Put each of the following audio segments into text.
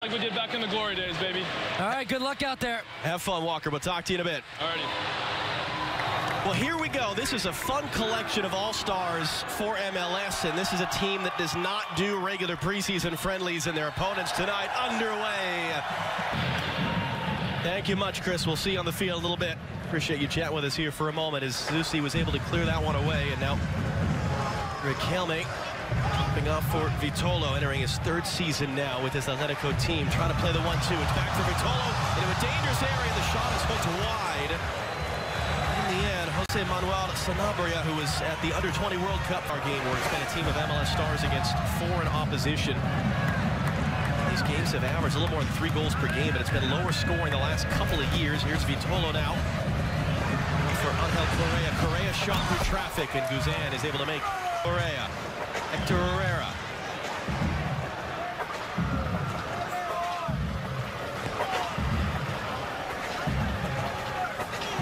Like we did back in the glory days, baby. All right, good luck out there. Have fun, Walker. We'll talk to you in a bit. Alrighty. Well, here we go. This is a fun collection of all-stars for MLS, and this is a team that does not do regular preseason friendlies, and their opponents tonight underway. Thank you much, Chris. We'll see you on the field a little bit. Appreciate you chatting with us here for a moment as Zusi was able to clear that one away, and now Riquelme jumping off for Vitolo, entering his third season now with his Atlético team, trying to play the 1-2. It's back for Vitolo into a dangerous area. The shot is hooked wide. In the end, Jose Manuel Sanabria, who was at the Under-20 World Cup, our game where it's been a team of MLS stars against foreign opposition. These games have averaged a little more than 3 goals per game, but it's been lower scoring the last couple of years. Here's Vitolo now for Angel Correa. Correa shot through traffic, and Guzan is able to make Correa. Hector Herrera.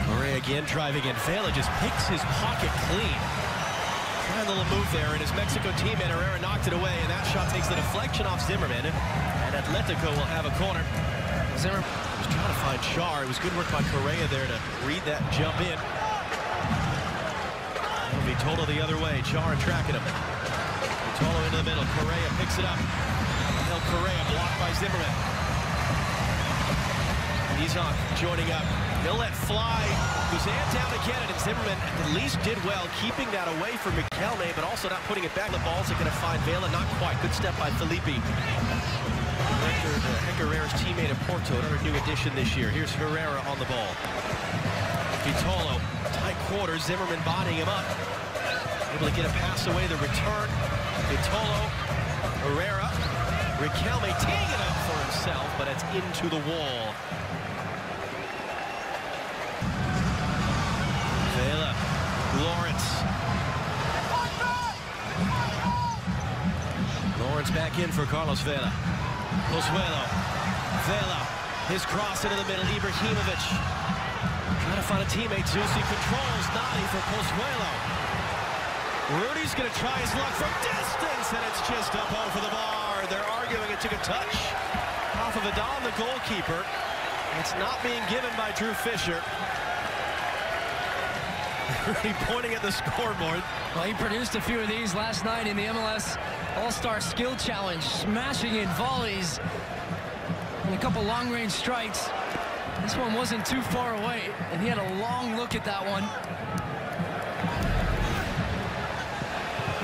Correa again driving in. Vela just picks his pocket clean. Trying a little move there, and his Mexico teammate Herrera knocked it away, and that shot takes the deflection off Zimmerman, and Atlético will have a corner. Zimmerman was trying to find Chará. It was good work by Correa there to read that jump in. It'll be total the other way. Chará tracking him. Vitolo into the middle. Correa picks it up. Angel Correa blocked by Zimmerman. Guzan joining up. He'll let fly. Guzan down again, and Zimmerman at least did well keeping that away from Riquelme, but also not putting it back. The ball's going to find Vela. Not quite. Good step by Felipe. Hector Herrera's teammate at Porto, another new addition this year. Here's Herrera on the ball. Vitolo, tight quarters. Zimmerman bodying him up. Able to get a pass away. The return. Vitolo, Herrera, Riquelme teeing it up for himself, but it's into the wall. Vela, Lawrence back in for Carlos Vela. Pozuelo, Vela, his cross into the middle. Ibrahimović trying to find a teammate. Zusi controls. Nani for Pozuelo. Rooney's going to try his luck from distance, and it's just up over the bar. They're arguing. It took a touch off of Adon, the goalkeeper. It's not being given by Drew Fisher. Rooney pointing at the scoreboard. Well, he produced a few of these last night in the MLS All-Star Skill Challenge, smashing in volleys and a couple long-range strikes. This one wasn't too far away, and he had a long look at that one.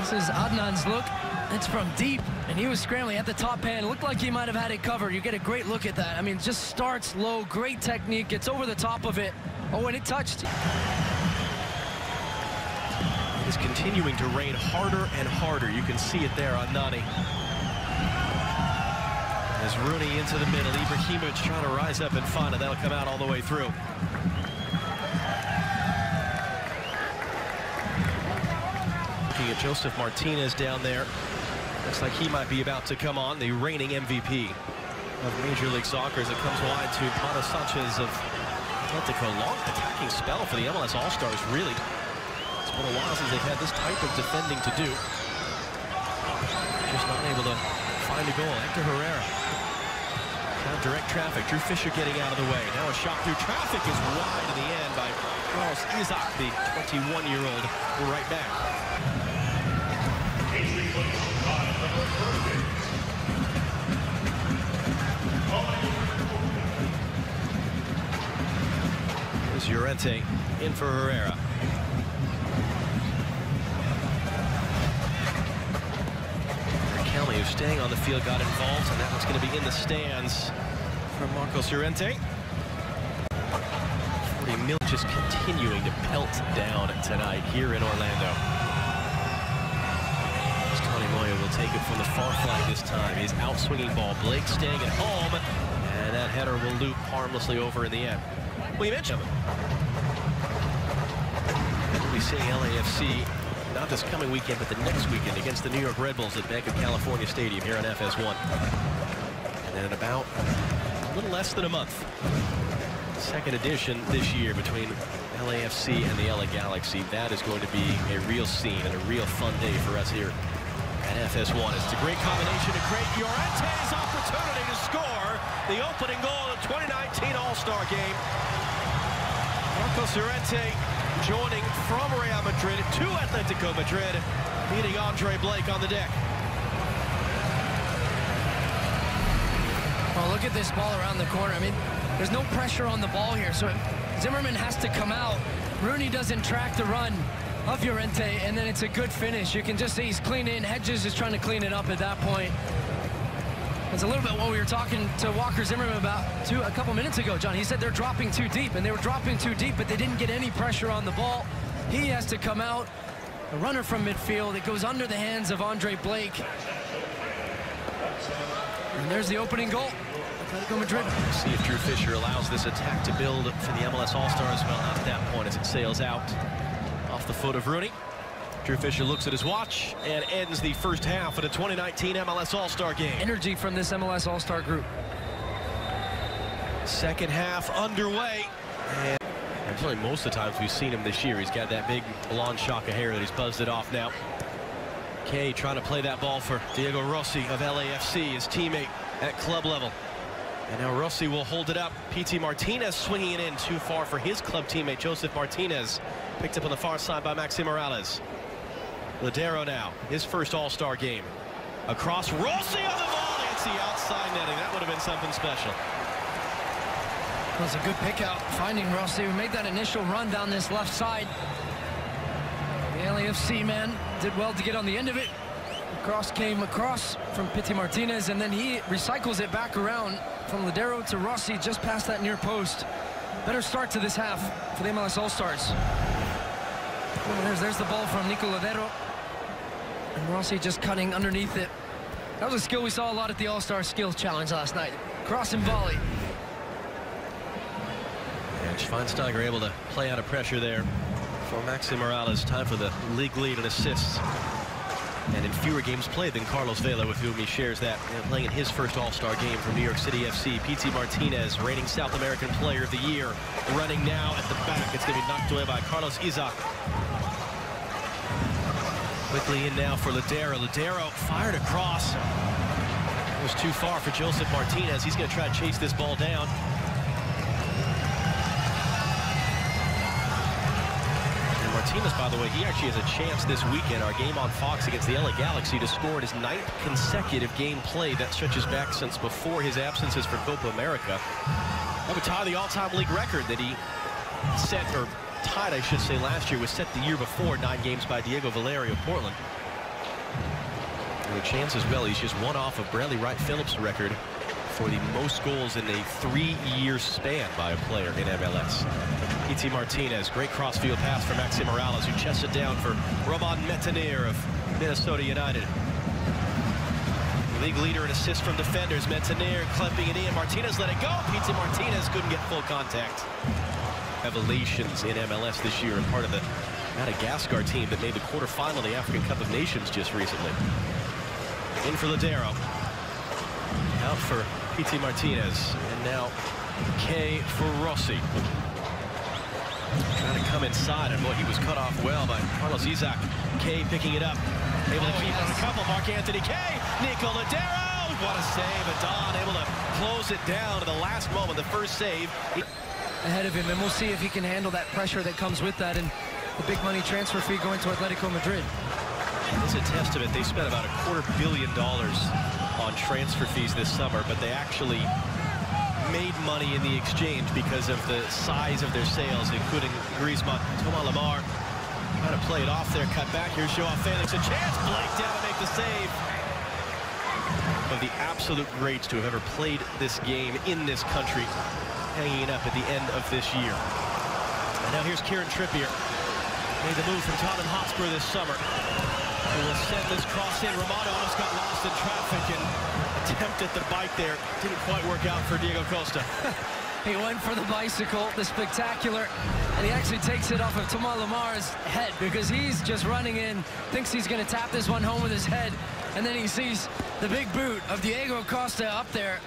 This is Adnan's look. It's from deep, and he was scrambling at the top hand. It looked like he might have had it covered. You get a great look at that. I mean, just starts low, great technique, gets over the top of it. Oh, and it touched. It's continuing to rain harder and harder. You can see it there on Nani. As Rooney into the middle, Ibrahimović trying to rise up and find it. That'll come out all the way through. Looking at Josef Martínez down there. Looks like he might be about to come on, the reigning MVP of Major League Soccer, as it comes wide to Mano Sanchez of Atlético. Long attacking spell for the MLS All-Stars, really. It's been a while since they've had this type of defending to do. Just not able to find a goal. Hector Herrera. Kind of direct traffic. Drew Fisher getting out of the way. Now a shot through traffic is wide in the end by Carlos Isaac, the 21-year-old right back. There's Llorente in for Herrera. Riquelme, who's staying on the field, got involved, and that one's going to be in the stands from Marcos Llorente. 40 million just continuing to pelt down tonight here in Orlando. Will take it from the far flag this time. His out-swinging ball. Blake staying at home, and that header will loop harmlessly over in the end. We mentioned him. We'll be seeing LAFC not this coming weekend, but the next weekend against the New York Red Bulls at Bank of California Stadium here on FS1. And then in about a little less than a month, second edition this year between LAFC and the LA Galaxy. That is going to be a real scene and a real fun day for us here at FS1. It's a great combination to create Llorente's opportunity to score. the opening goal of the 2019 All-Star game. Llorente joining from Real Madrid to Atlético Madrid, beating Andre Blake on the deck. Well, look at this ball around the corner. I mean, there's no pressure on the ball here, so Zimmerman has to come out. Rooney doesn't track the run of Llorente, and then it's a good finish. You can just see he's cleaning. Hedges is trying to clean it up at that point. It's a little bit what we were talking to Walker Zimmerman about a couple minutes ago, John. He said they're dropping too deep, and they were dropping too deep, but they didn't get any pressure on the ball. He has to come out. A runner from midfield. It goes under the hands of Andre Blake. And there's the opening goal. Atlético Madrid. See if Drew Fisher allows this attack to build for the MLS All-Stars. Well, not at that point as it sails out off the foot of Rooney. Drew Fisher looks at his watch and ends the first half of the 2019 MLS All-Star game. Energy from this MLS All-Star group. Second half underway. And actually, most of the times we've seen him this year, he's got that big blonde shock of hair that he's buzzed it off now. Kay trying to play that ball for Diego Rossi of LAFC, his teammate at club level. And now Rossi will hold it up. P.T. Martínez swinging it in too far for his club teammate, Josef Martínez. Picked up on the far side by Maxi Morales. Lodeiro now, his first All-Star game. Across, Rossi on the volley. It's the outside netting. That would have been something special. It was a good pick out, finding Rossi, who made that initial run down this left side. The LAFC man did well to get on the end of it. Cross came across from P.T. Martínez, and then he recycles it back around from Lodeiro to Rossi just past that near post. Better start to this half for the MLS All-Stars. There's the ball from Nico Lodeiro. And Rossi just cutting underneath it. That was a skill we saw a lot at the All-Star Skills Challenge last night. Cross and volley. And Schweinsteiger able to play out of pressure there for Maxi Morales. Time for the league lead in assists. And in fewer games played than Carlos Vela, with whom he shares that, playing in his first All-Star game from New York City FC. P.T. Martínez, reigning South American Player of the Year, running now at the back. It's going to be knocked away by Carlos Isaac. Quickly in now for Lodeiro. Lodeiro fired across. It was too far for Josef Martínez. He's going to try to chase this ball down. Martínez, by the way, he actually has a chance this weekend, our game on Fox against the LA Galaxy, to score his 9th consecutive game played. That stretches back since before his absences for Copa America. That would tie the all-time league record that he set, or tied, I should say, last year, was set the year before, 9 games by Diego Valeri of Portland. And the chance as well, he's just one off of Bradley Wright Phillips' record for the most goals in a 3-year span by a player in MLS. P.T. Martínez, great crossfield pass for Maxi Morales, who chests it down for Métanire of Minnesota United. League leader in assists from defenders. Métanire clamping it in. Martínez let it go. P.T. Martínez couldn't get full contact. Revelations in MLS this year, and part of the Madagascar team that made the quarterfinal of the African Cup of Nations just recently. In for Lodeiro. Out for P.T. Martínez. And now K for Rossi. Trying to come inside, and he was cut off well by Carlos Isaac. K picking it up. Able to keep on a couple. Marc-Anthony K. Nico Lodeiro. What a save. Adon able to close it down to the last moment. The first save ahead of him, and we'll see if he can handle that pressure that comes with that, and the big money transfer fee going to Atlético Madrid. It's a testament. They spent about $250 million on transfer fees this summer, but they actually made money in the exchange because of the size of their sales, including Griezmann. Thomas Lemar trying to play it off there, cut back. Here's Joao Félix, a chance. Blake down to make the save. Of the absolute greats to have ever played this game in this country, hanging it up at the end of this year. And now here's Kieran Trippier. Made the move from Tottenham Hotspur this summer. He will send this cross in. Rimando almost got lost in traffic and attempted the bite there. Didn't quite work out for Diego Costa. He went for the bicycle, the spectacular, and he actually takes it off of Thomas Lemar's head because he's just running in, thinks he's going to tap this one home with his head, and then he sees the big boot of Diego Costa up there.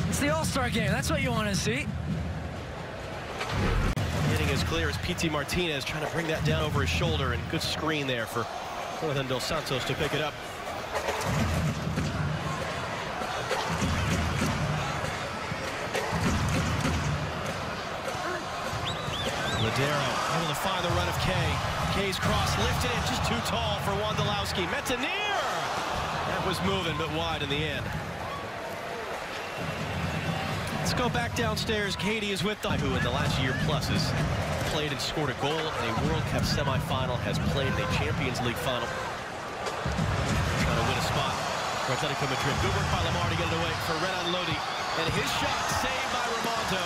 It's the All-Star game. That's what you want to see. Getting as clear as P.T. Martínez, trying to bring that down over his shoulder, and good screen there for Jonathan Dos Santos to pick it up. Lodeiro able to find the run of Kay. Kay's cross lifted in, just too tall for Wondolowski. Métanire! That was moving, but wide in the end. Let's go back downstairs. Katie is with them, who in the last year plus has played and scored a goal in a World Cup semifinal, has played in a Champions League final. Trying to win a spot for Atlético Madrid. Good work by Lamar to get it away for Renan Lodi. And his shot saved by Rimando.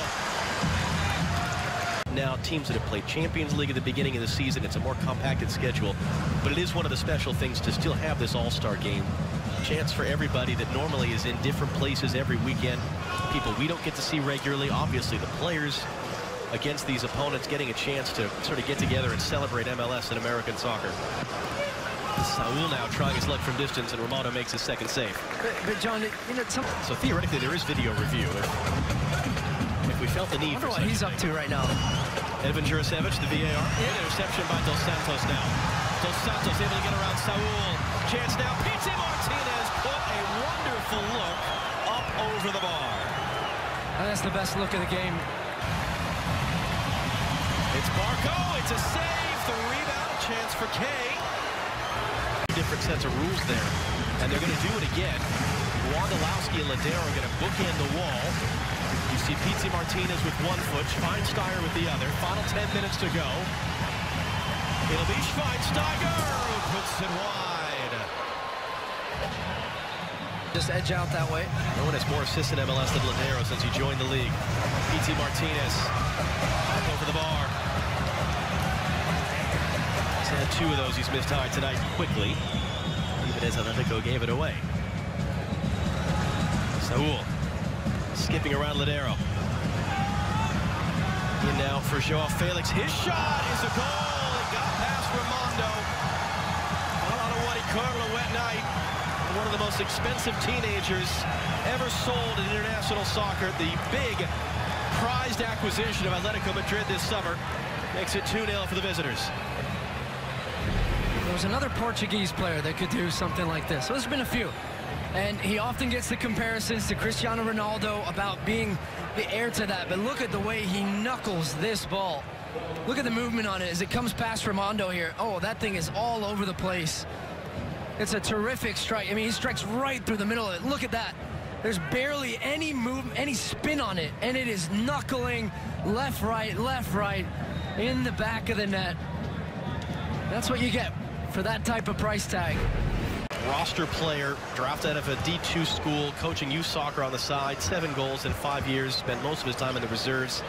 Now, teams that have played Champions League at the beginning of the season, it's a more compacted schedule, but it is one of the special things to still have this All-Star game. Chance for everybody that normally is in different places every weekend. People we don't get to see regularly. Obviously, the players against these opponents getting a chance to sort of get together and celebrate MLS and American soccer. Saul now trying his luck from distance, and Rimando makes his second save. But John, you know, so theoretically, there is video review. If we felt the need for what he's up to right now. Evan Jurasevich, the VAR. Interception by Dos Santos now. Dos Santos able to get around Saul. Chance now. P.T. Martínez put a wonderful look up over the bar. And that's the best look of the game. It's Barco. It's a save. The rebound. Chance for Kay. Different sets of rules there. And they're going to do it again. Wondolowski and Lodeiro are going to bookend the wall. You see P.T. Martínez with one foot, Schweinsteiger with the other. Final 10 minutes to go. It'll be Schweinsteiger who puts it wide. Just edge out that way. No one has more assists in MLS than Lodeiro since he joined the league. P.T. Martínez back over the bar. He's had 2 of those he's missed high tonight quickly, even as Atlético gave it away. Saul skipping around Lodeiro. In now for Joao Félix. His shot is a goal. It got past Rimando. Not on a Wadi Carlo wet night. One of the most expensive teenagers ever sold in international soccer. The big prized acquisition of Atlético Madrid this summer makes it 2-0 for the visitors. There was another Portuguese player that could do something like this. So there's been a few. And he often gets the comparisons to Cristiano Ronaldo about being the heir to that. But look at the way he knuckles this ball. Look at the movement on it as it comes past Rimando here. Oh, that thing is all over the place. It's a terrific strike. I mean, he strikes right through the middle of it. Look at that. There's barely any movement, any spin on it. And it is knuckling left, right, in the back of the net. That's what you get for that type of price tag. Roster player, drafted out of a D2 school, coaching youth soccer on the side, 7 goals in 5 years, spent most of his time in the reserves.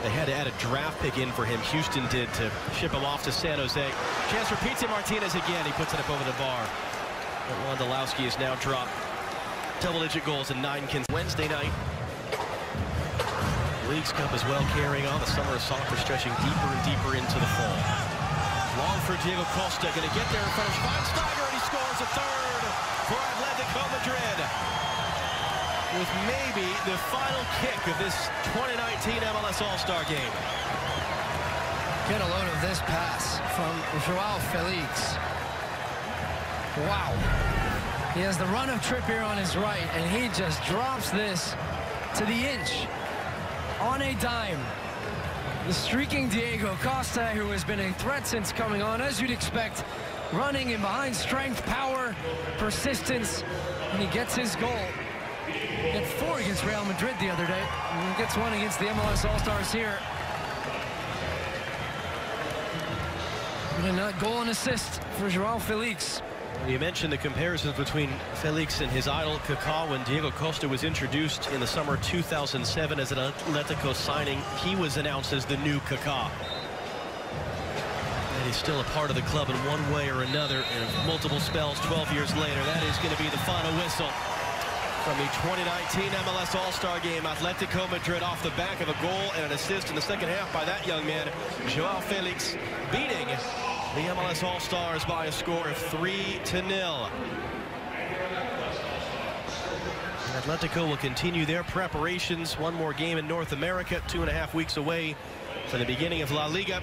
They had to add a draft pick in for him. Houston did, to ship him off to San Jose. Chance for P.T. Martínez again. He puts it up over the bar. But Wondolowski has now dropped double-digit goals in 9 Wednesday night. Leagues Cup as well carrying on. The summer of soccer stretching deeper and deeper into the fall. Long for Diego Costa, going to get there in front of Schweinsteiger, and he scores a third for Atlético Madrid. With maybe the final kick of this 2019 MLS All-Star game. Get a load of this pass from Joao Félix. Wow. He has the run of Trippier on his right, and he just drops this to the inch on a dime. The streaking Diego Costa, who has been a threat since coming on, as you'd expect, running in behind strength, power, persistence, and he gets his goal. He had 4 against Real Madrid the other day, and he gets 1 against the MLS All-Stars here. And a goal and assist for Joao Félix. You mentioned the comparisons between Félix and his idol Kaká when Diego Costa was introduced in the summer 2007 as an Atlético signing. He was announced as the new Kaká. And he's still a part of the club in one way or another in multiple spells 12 years later. That is going to be the final whistle from the 2019 MLS All-Star game. Atlético Madrid off the back of a goal and an assist in the second half by that young man, Joao Félix, beating the MLS All-Stars by a score of 3-0. Atlético will continue their preparations. One more game in North America, 2.5 weeks away from the beginning of La Liga.